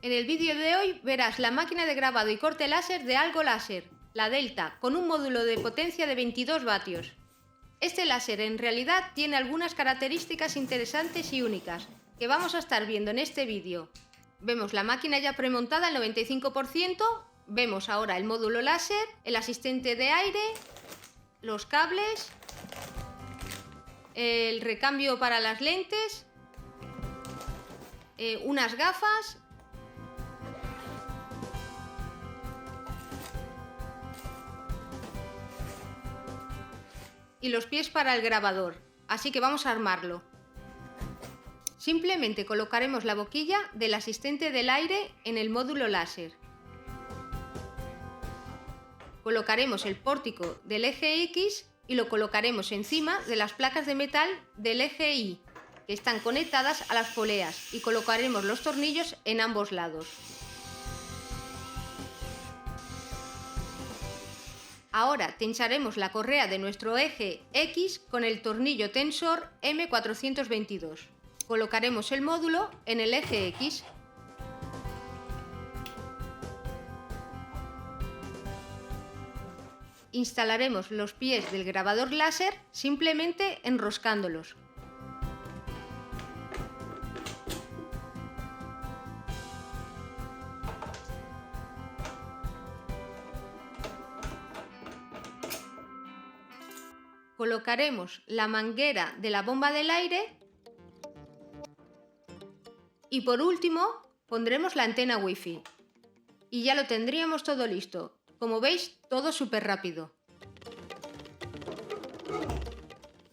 En el vídeo de hoy verás la máquina de grabado y corte láser de Algo Láser, la Delta, con un módulo de potencia de 22 vatios. Este láser en realidad tiene algunas características interesantes y únicas, que vamos a estar viendo en este vídeo. Vemos la máquina ya premontada al 95%, vemos ahora el módulo láser, el asistente de aire, los cables, el recambio para las lentes, unas gafas y los pies para el grabador, así que vamos a armarlo. Simplemente colocaremos la boquilla del asistente del aire en el módulo láser. Colocaremos el pórtico del eje X y lo colocaremos encima de las placas de metal del eje Y, que están conectadas a las poleas, y colocaremos los tornillos en ambos lados. Ahora tensaremos la correa de nuestro eje X con el tornillo tensor M422. Colocaremos el módulo en el eje X. Instalaremos los pies del grabador láser simplemente enroscándolos. Colocaremos la manguera de la bomba del aire y por último pondremos la antena Wi-Fi. Y ya lo tendríamos todo listo. Como veis, todo súper rápido.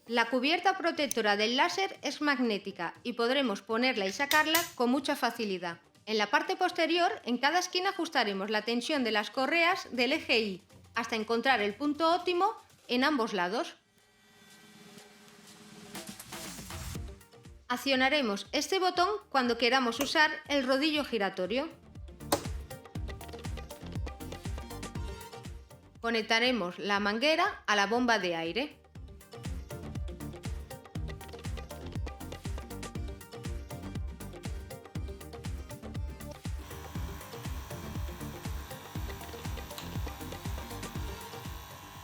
La cubierta protectora del láser es magnética y podremos ponerla y sacarla con mucha facilidad. En la parte posterior, en cada esquina ajustaremos la tensión de las correas del eje Y hasta encontrar el punto óptimo en ambos lados. Accionaremos este botón cuando queramos usar el rodillo giratorio. Conectaremos la manguera a la bomba de aire.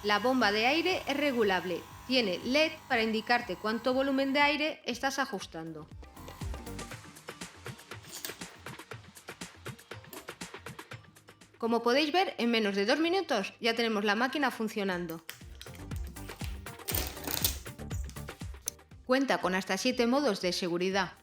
La bomba de aire es regulable. Tiene LED para indicarte cuánto volumen de aire estás ajustando. Como podéis ver, en menos de 2 minutos ya tenemos la máquina funcionando. Cuenta con hasta 7 modos de seguridad.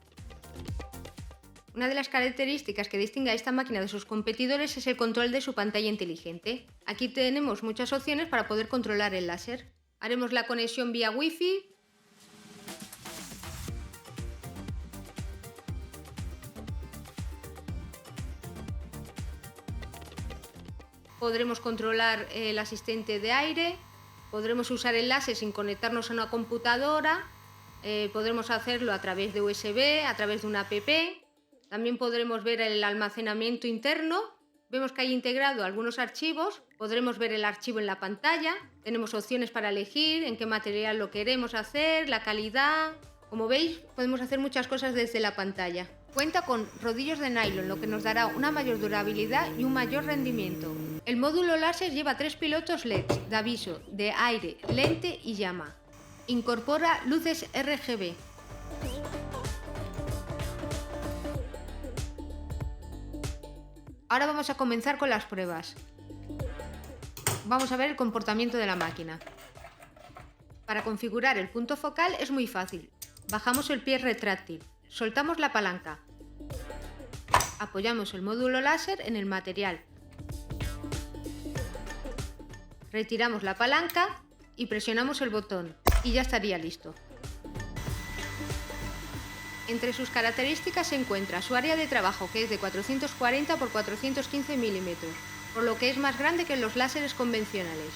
Una de las características que distingue a esta máquina de sus competidores es el control de su pantalla inteligente. Aquí tenemos muchas opciones para poder controlar el láser. Haremos la conexión vía Wi-Fi. Podremos controlar el asistente de aire. Podremos usar el láser sin conectarnos a una computadora. Podremos hacerlo a través de USB, a través de una app. También podremos ver el almacenamiento interno. Vemos que hay integrado algunos archivos, podremos ver el archivo en la pantalla, tenemos opciones para elegir en qué material lo queremos hacer, la calidad. Como veis, podemos hacer muchas cosas desde la pantalla. Cuenta con rodillos de nylon, lo que nos dará una mayor durabilidad y un mayor rendimiento. El módulo láser lleva 3 pilotos LEDs de aviso, de aire, lente y llama. Incorpora luces RGB. Ahora vamos a comenzar con las pruebas. Vamos a ver el comportamiento de la máquina. Para configurar el punto focal es muy fácil. Bajamos el pie retráctil, soltamos la palanca, apoyamos el módulo láser en el material, retiramos la palanca y presionamos el botón y ya estaría listo. Entre sus características se encuentra su área de trabajo, que es de 440 x 415 milímetros, por lo que es más grande que los láseres convencionales.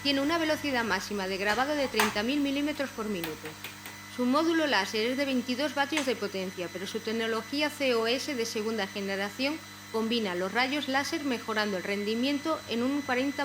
Tiene una velocidad máxima de grabado de 30.000 milímetros por minuto. Su módulo láser es de 22 vatios de potencia, pero su tecnología COS de segunda generación combina los rayos láser mejorando el rendimiento en un 40%.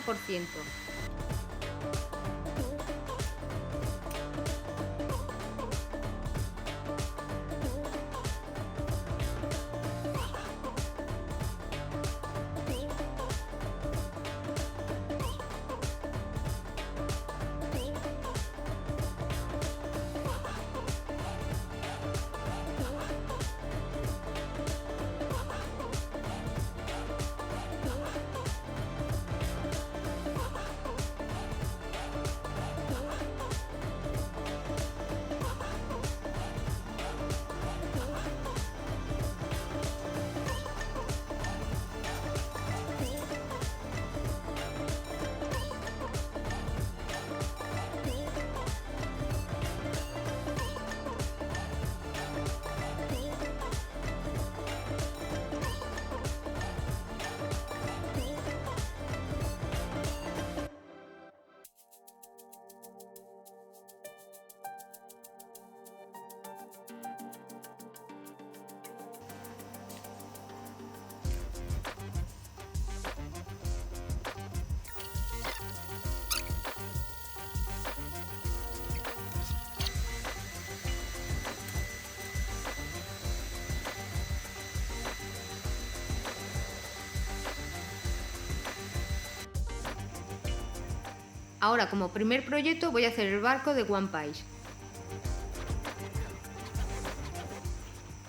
Ahora, como primer proyecto, voy a hacer el barco de One Piece.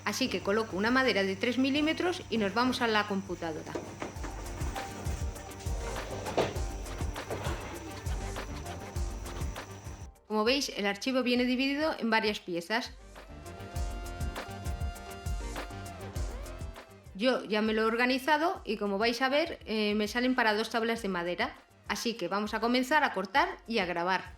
Así que coloco una madera de 3 milímetros y nos vamos a la computadora. Como veis, el archivo viene dividido en varias piezas. Yo ya me lo he organizado y, como vais a ver, me salen para 2 tablas de madera. Así que vamos a comenzar a cortar y a grabar.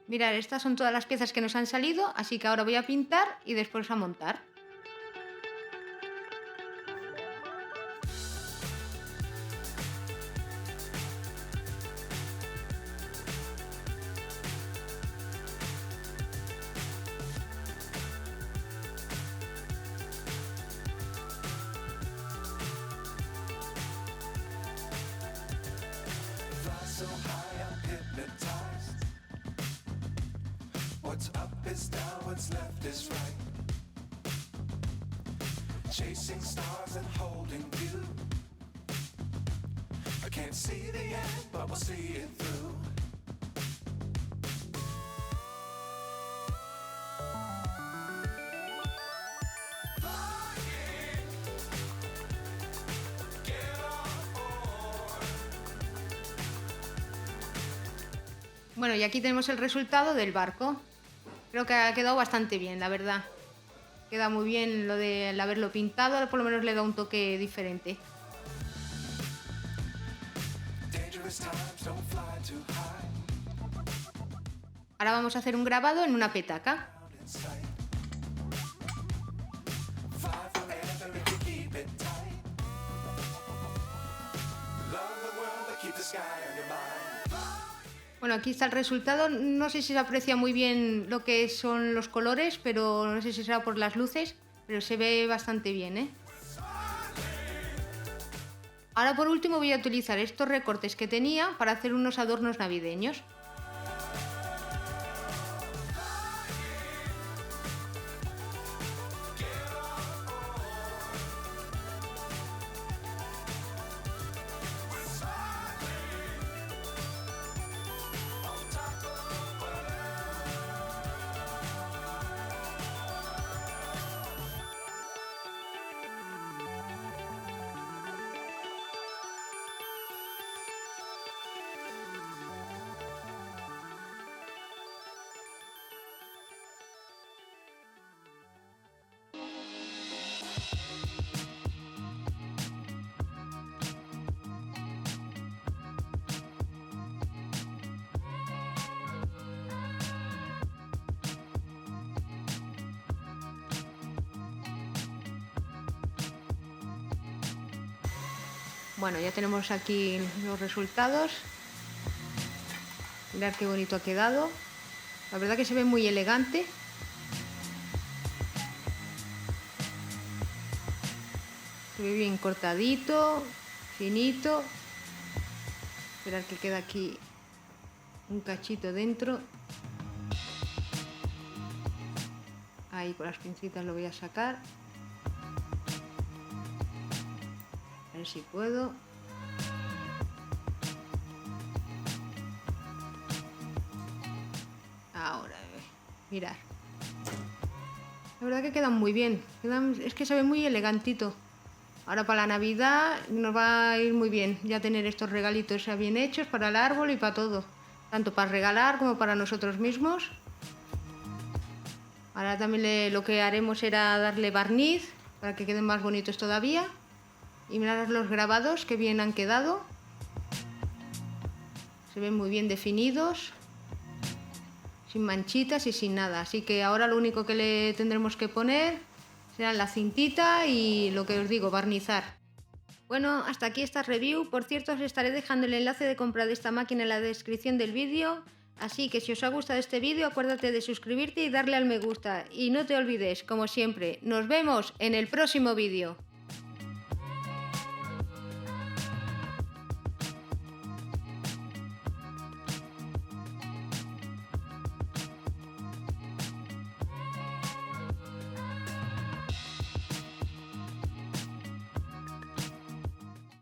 Mirad, estas son todas las piezas que nos han salido, así que ahora voy a pintar y después a montar. What's up is down, what's left is right. Chasing stars and holding you. I can't see the end, but we'll see it through. Bueno, y aquí tenemos el resultado del barco. Creo que ha quedado bastante bien, la verdad. Queda muy bien lo de haberlo pintado, por lo menos le da un toque diferente. Ahora vamos a hacer un grabado en una petaca. Bueno, aquí está el resultado. No sé si se aprecia muy bien lo que son los colores, pero no sé si será por las luces, pero se ve bastante bien, ¿eh? Ahora, por último, voy a utilizar estos recortes que tenía para hacer unos adornos navideños. Bueno, ya tenemos aquí los resultados. Mirad qué bonito ha quedado. La verdad que se ve muy elegante. Se ve bien cortadito, finito. Esperad que queda aquí un cachito dentro. Ahí con las pincitas lo voy a sacar. A ver si puedo. Ahora, mirad. La verdad que quedan muy bien. Es que se ve muy elegantito. Ahora para la Navidad nos va a ir muy bien ya tener estos regalitos ya bien hechos para el árbol y para todo. Tanto para regalar como para nosotros mismos. Ahora también lo que haremos será darle barniz para que queden más bonitos todavía. Y mirad los grabados que bien han quedado. Se ven muy bien definidos. Sin manchitas y sin nada. Así que ahora lo único que le tendremos que poner será la cintita y lo que os digo, barnizar. Bueno, hasta aquí esta review. Por cierto, os estaré dejando el enlace de compra de esta máquina en la descripción del vídeo. Así que si os ha gustado este vídeo, acuérdate de suscribirte y darle al me gusta. Y no te olvides, como siempre, nos vemos en el próximo vídeo.